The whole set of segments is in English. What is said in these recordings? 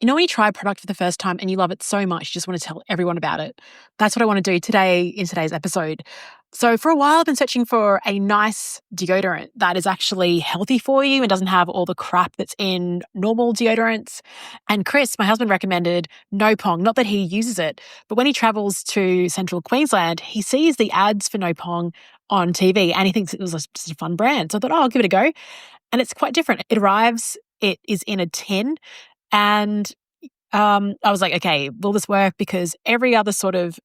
You know, when you try a product for the first time and you love it so much, you just want to tell everyone about it. That's what I want to do today in today's episode. So, for a while, I've been searching for a nice deodorant that is actually healthy for you and doesn't have all the crap that's in normal deodorants. And Chris, my husband, recommended No Pong. Not that he uses it, but when he travels to central Queensland, he sees the ads for No Pong on TV and he thinks it was just a fun brand. So I thought, oh, I'll give it a go. And it's quite different. It arrives, it is in a tin. And I was like, okay, will this work? Because every other sort of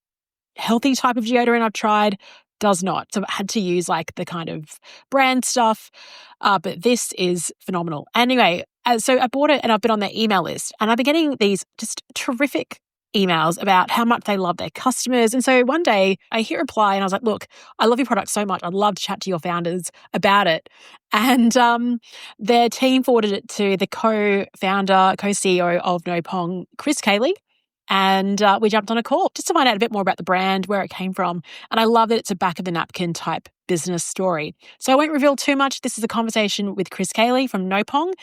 healthy type of deodorant I've tried does not. So I had to use like the kind of brand stuff. But this is phenomenal. Anyway, so I bought it and I've been on their email list and I've been getting these just terrific emails about how much they love their customers. And so one day I hit reply and I was like, look, I love your product so much. I'd love to chat to your founders about it. And their team forwarded it to the co-founder, co-CEO of No Pong, Chris Caley. And we jumped on a call just to find out a bit more about the brand, where it came from. And I love that it's a back-of-the-napkin type business story. So I won't reveal too much. This is a conversation with Chris Caley from No Pong.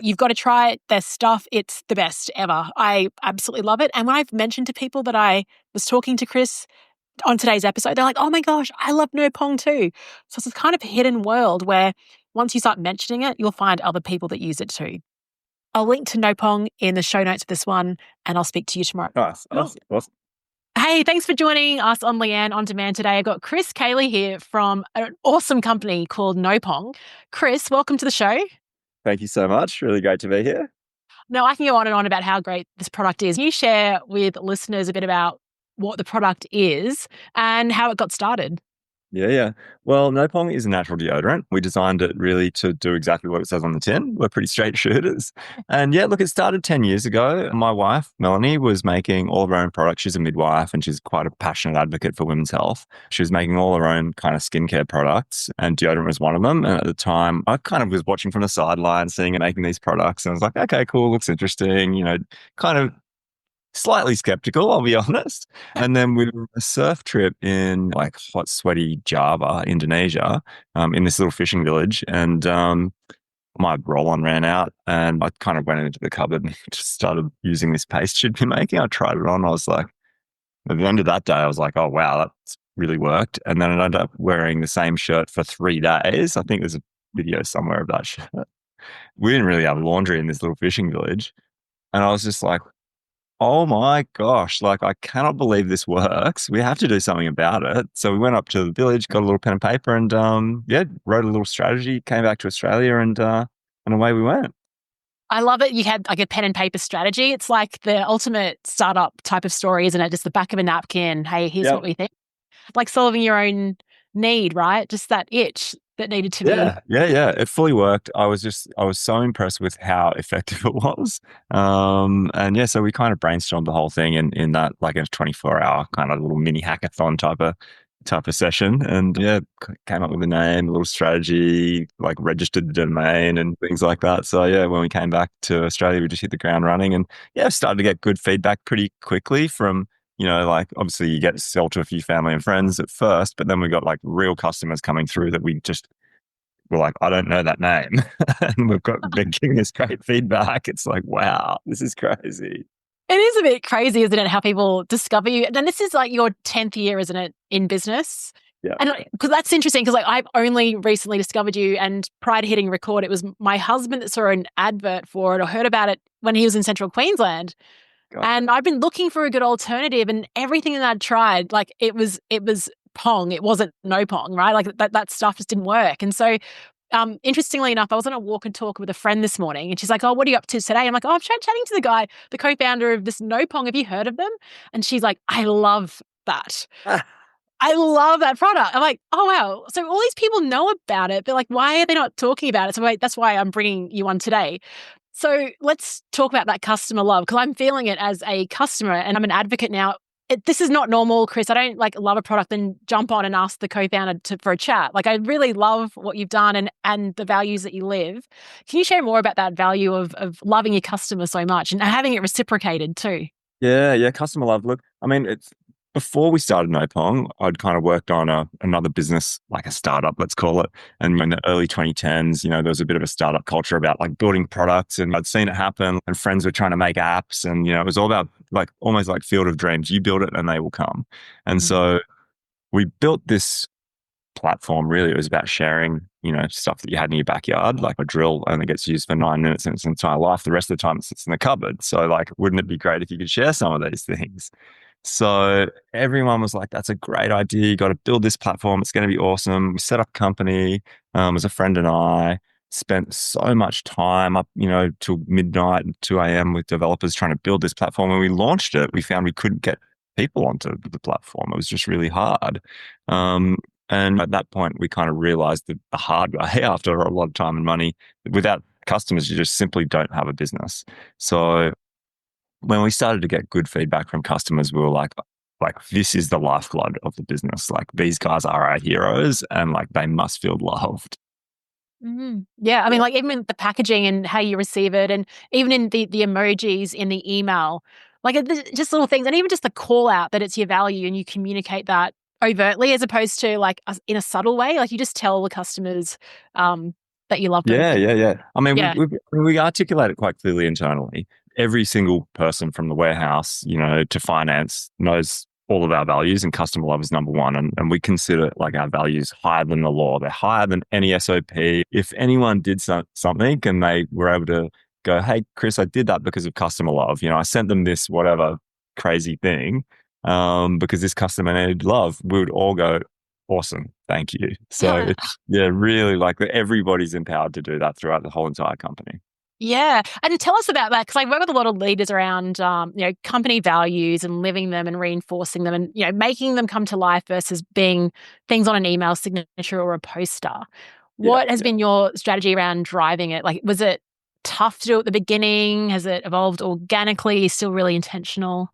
You've got to try it. Their stuff, it's the best ever. I absolutely love it. And when I've mentioned to people that I was talking to Chris on today's episode, they're like, oh my gosh, I love No Pong too. So it's this kind of hidden world where once you start mentioning it, you'll find other people that use it too. I'll link to No Pong in the show notes for this one, and I'll speak to you tomorrow. Nice. Awesome. Hey, thanks for joining us on Leanne On Demand today. I've got Chris Caley here from an awesome company called No Pong. Chris, welcome to the show. Thank you so much. Really great to be here. Now, I can go on and on about how great this product is. Can you share with listeners a bit about what the product is and how it got started? Yeah. Well, No Pong is a natural deodorant. We designed it really to do exactly what it says on the tin. We're pretty straight shooters. And yeah, look, it started 10 years ago. My wife, Melanie, was making all of her own products. She's a midwife and she's quite a passionate advocate for women's health. She was making all her own kind of skincare products and deodorant was one of them. And at the time, I kind of was watching from the sidelines, seeing her making these products. And I was like, okay, cool, looks interesting, kind of slightly skeptical, I'll be honest. And then we were on a surf trip in like hot, sweaty Java, Indonesia, in this little fishing village. And my roll-on ran out and I kind of went into the cupboard and just started using this paste she'd been making. I tried it on. I was like, at the end of that day, I was like, oh, wow, that's really worked. And then I ended up wearing the same shirt for 3 days. I think there's a video somewhere of that shirt. We didn't really have laundry in this little fishing village. And I was just like, oh my gosh, like I cannot believe this works. We have to do something about it. So we went up to the village, got a little pen and paper and wrote a little strategy, came back to Australia and away we went. I love it. You had like a pen and paper strategy. It's like the ultimate startup type of story, isn't it? Just the back of a napkin. Hey, here's what we think. Like solving your own need, right? Just that itch that needed to be. Yeah. It fully worked. I was so impressed with how effective it was. So we kind of brainstormed the whole thing in that like a 24-hour kind of little mini hackathon type of session. And came up with a name, a little strategy, like registered the domain and things like that. So when we came back to Australia, we just hit the ground running and started to get good feedback pretty quickly from, like obviously you get to sell to a few family and friends at first, but then we got like real customers coming through that we just were like, I don't know that name. And been giving us great feedback. It's like, wow, this is crazy. It is a bit crazy, isn't it, how people discover you? And this is like your 10th year, isn't it, in business? Yeah. And because that's interesting because like I've only recently discovered you and prior to hitting record, it was my husband that saw an advert for it or heard about it when he was in central Queensland. God. And I've been looking for a good alternative and everything that I'd tried, like it was Pong. It wasn't No Pong, right? Like that stuff just didn't work. And so interestingly enough, I was on a walk and talk with a friend this morning and she's like, oh, what are you up to today? I'm like, oh, I'm chatting to the guy, the co-founder of this No Pong. Have you heard of them? And she's like, I love that. I love that product. I'm like, oh, wow. So all these people know about it. They're like, why are they not talking about it? So that's why I'm bringing you on today. So let's talk about that customer love because I'm feeling it as a customer and I'm an advocate now. This is not normal, Chris. I don't like love a product and jump on and ask the co-founder for a chat. Like I really love what you've done and the values that you live. Can you share more about that value of loving your customer so much and having it reciprocated too? Yeah, customer love. Look, I mean, before we started No Pong, I'd kind of worked on another business, like a startup, let's call it. And in the early 2010s, there was a bit of a startup culture about like building products, and I'd seen it happen, and friends were trying to make apps, and, it was all about like almost like Field of Dreams. You build it and they will come. And Mhm. so we built this platform. Really, it was about sharing, stuff that you had in your backyard. Like a drill only gets used for 9 minutes in its entire life. The rest of the time it sits in the cupboard. So like, wouldn't it be great if you could share some of these things? So everyone was like, that's a great idea. You got to build this platform. It's going to be awesome. We set up a company. As a friend and I spent so much time up, till midnight and 2 a.m. with developers trying to build this platform. When we launched it, we found we couldn't get people onto the platform. It was just really hard. Um, and at that point, we kind of realized that the hard way, after a lot of time and money, without customers, you just simply don't have a business. So when we started to get good feedback from customers, we were like this is the lifeblood of the business. Like these guys are our heroes, and like they must feel loved. Mhm. Yeah, I mean, like, even in the packaging and how you receive it, and even in the emojis in the email, like, just little things, and even just the call out that it's your value and you communicate that overtly as opposed to, like, in a subtle way, like, you just tell the customers, um, that you love them. Yeah, yeah, yeah. I mean, Yeah. we articulate it quite clearly internally. Every single person from the warehouse, to finance knows all of our values, and customer love is number one. And we consider like our values higher than the law. They're higher than any SOP. If anyone did something and they were able to go, hey, Chris, I did that because of customer love. I sent them this whatever crazy thing because this customer needed love, we would all go, awesome, thank you. So Yeah. it's, yeah, really like everybody's empowered to do that throughout the whole entire company. Yeah, and tell us about that because I work with a lot of leaders around, company values and living them and reinforcing them and, making them come to life versus being things on an email signature or a poster. Yeah, What has yeah. been your strategy around driving it? Like, was it tough to do at the beginning? Has it evolved organically? Still really intentional?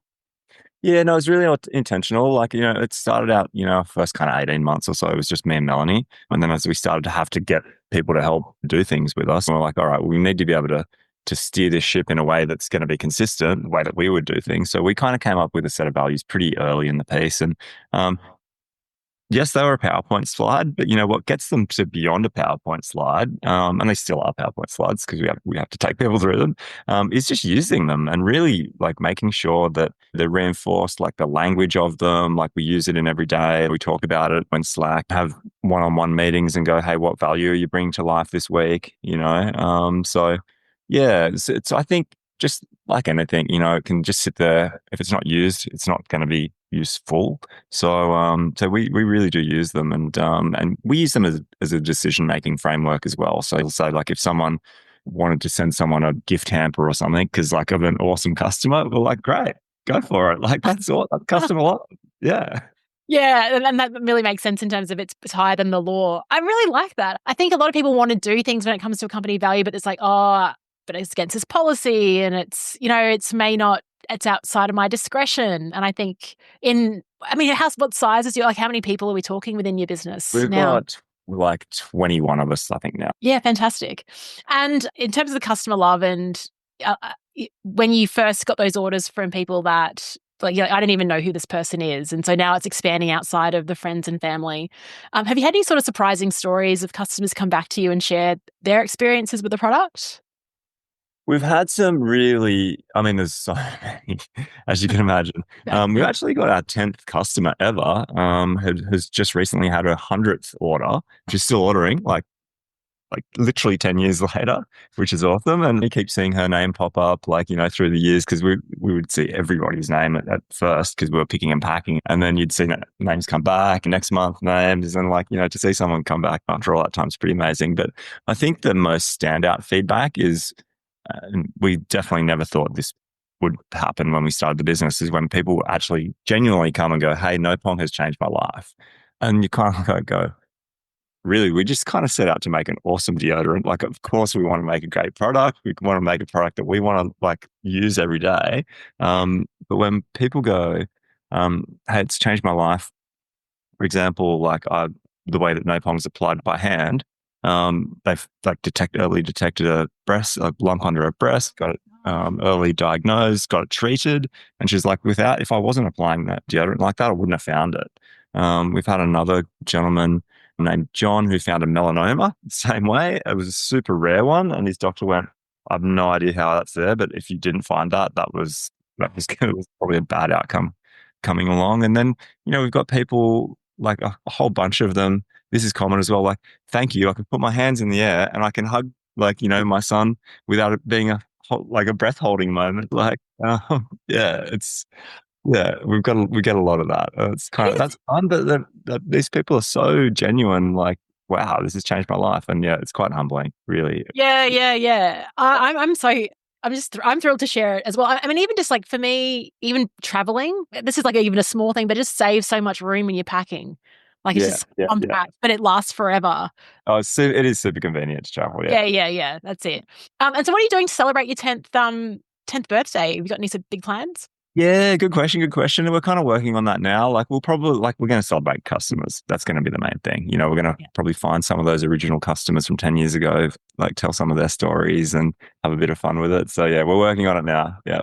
Yeah, no, it's really not intentional. Like, it started out, first kind of 18 months or so, it was just me and Melanie. And then as we started to have to get people to help do things with us, we're like, all right, we need to be able to steer this ship in a way that's going to be consistent, the way that we would do things. So we kind of came up with a set of values pretty early in the piece. And um, yes, they were a PowerPoint slide, but what gets them to beyond a PowerPoint slide, and they still are PowerPoint slides because we have to take people through them, is just using them and really like making sure that they're reinforced, like the language of them, like we use it in every day. We talk about it when Slack, have one-on-one meetings and go, hey, what value are you bringing to life this week? So yeah, it's I think just like anything, it can just sit there. If it's not used, it's not going to be useful. So we really do use them, and we use them as a decision making framework as well. So you'll say like if someone wanted to send someone a gift hamper or something because like of an awesome customer, we're like, great, go for it. Like that's all customer love. Yeah. Yeah, and that really makes sense in terms of it's higher than the law. I really like that. I think a lot of people want to do things when it comes to a company value, but it's like, oh, but it's against this policy and it's outside of my discretion. And I think what size is your, like, how many people are we talking within your business We've now? got like 21 of us, I think now. Yeah, fantastic. And in terms of the customer love and when you first got those orders from people that like, I don't even know who this person is, and so now it's expanding outside of the friends and family. Have you had any sort of surprising stories of customers come back to you and share their experiences with the product? We've had some really, I mean, there's so many, as you can imagine. We've actually got our 10th customer ever, has just recently had her 100th order. She's still ordering, like literally 10 years later, which is awesome. And we keep seeing her name pop up, like, through the years, because we would see everybody's name at first because we were picking and packing. And then you'd see names come back, next month names. And like, to see someone come back after all that time is pretty amazing. But I think the most standout feedback is, and we definitely never thought this would happen when we started the business, is when people actually genuinely come and go, hey, No Pong has changed my life. And you kind of go, really, we just kind of set out to make an awesome deodorant. Like, of course, we want to make a great product. We want to make a product that we want to like use every day. But when people go, hey, it's changed my life. For example, the way that No Pong's applied by hand, they've like early detected a lump under a breast, got it early diagnosed, got it treated. And she's like, if I wasn't applying that deodorant like that, I wouldn't have found it. We've had another gentleman named John who found a melanoma the same way. It was a super rare one. And his doctor went, I have no idea how that's there, but if you didn't find that, it was probably a bad outcome coming along. And then, we've got people like a whole bunch of them. This is common as well. Like, thank you. I can put my hands in the air and I can hug, like, my son without it being like a breath holding moment. Like, yeah, we get a lot of that. That's fun, but these people are so genuine. Like, wow, this has changed my life, and yeah, it's quite humbling, really. Yeah, yeah, yeah. I'm thrilled to share it as well. I mean, even just like for me, even traveling, this is like even a small thing, but it just saves so much room when you're packing. Like it's Yeah, just yeah, yeah. compact, but it lasts forever. Oh, it is super convenient to travel. Yeah. Yeah, yeah, yeah. That's it. And so what are you doing to celebrate your 10th birthday? Have you got any sort of big plans? Yeah, good question. Good question. We're kind of working on that now. Like, we're going to celebrate customers. That's going to be the main thing. We're going to Yeah. probably find some of those original customers from 10 years ago, like tell some of their stories and have a bit of fun with it. So yeah, we're working on it now. Yeah.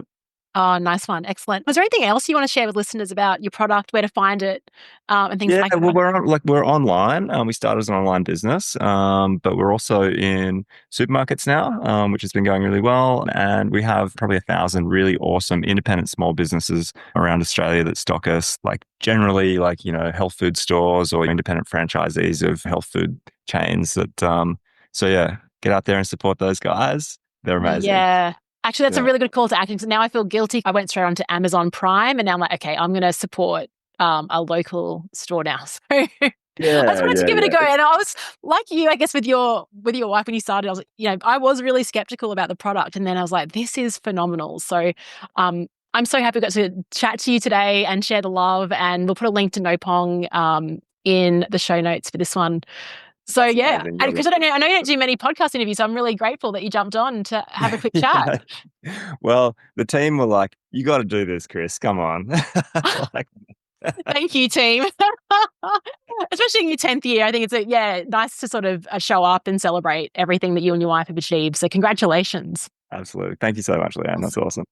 Oh, nice one. Excellent. Was there anything else you want to share with listeners about your product, where to find it, and things Yeah, like well, that? we're online. We started as an online business, but we're also in supermarkets now, which has been going really well. And we have probably 1,000 really awesome independent small businesses around Australia that stock us, like generally, like health food stores or independent franchisees of health food chains. So yeah, get out there and support those guys. They're amazing. Yeah. Actually, that's a Yeah, really good call to action. So now I feel guilty. I went straight onto Amazon Prime and now I'm like, okay, I'm going to support a local store now. So I just yeah, wanted to yeah, give it a go. yeah. And I was like you, I guess, with your wife when you started, I was, I was really skeptical about the product. And then I was like, this is phenomenal. So I'm so happy we got to chat to you today and share the love. And we'll put a link to No Pong in the show notes for this one. So That's yeah, amazing. and Yeah, because I know you don't do many podcast interviews, so I'm really grateful that you jumped on to have a quick chat. yeah. Well, the team were like, "You got to do this, Chris. Come on." Like, Thank you, team. Especially in your 10th year, I think it's nice to sort of show up and celebrate everything that you and your wife have achieved. So congratulations. absolutely. Thank you so much, Leanne. That's awesome.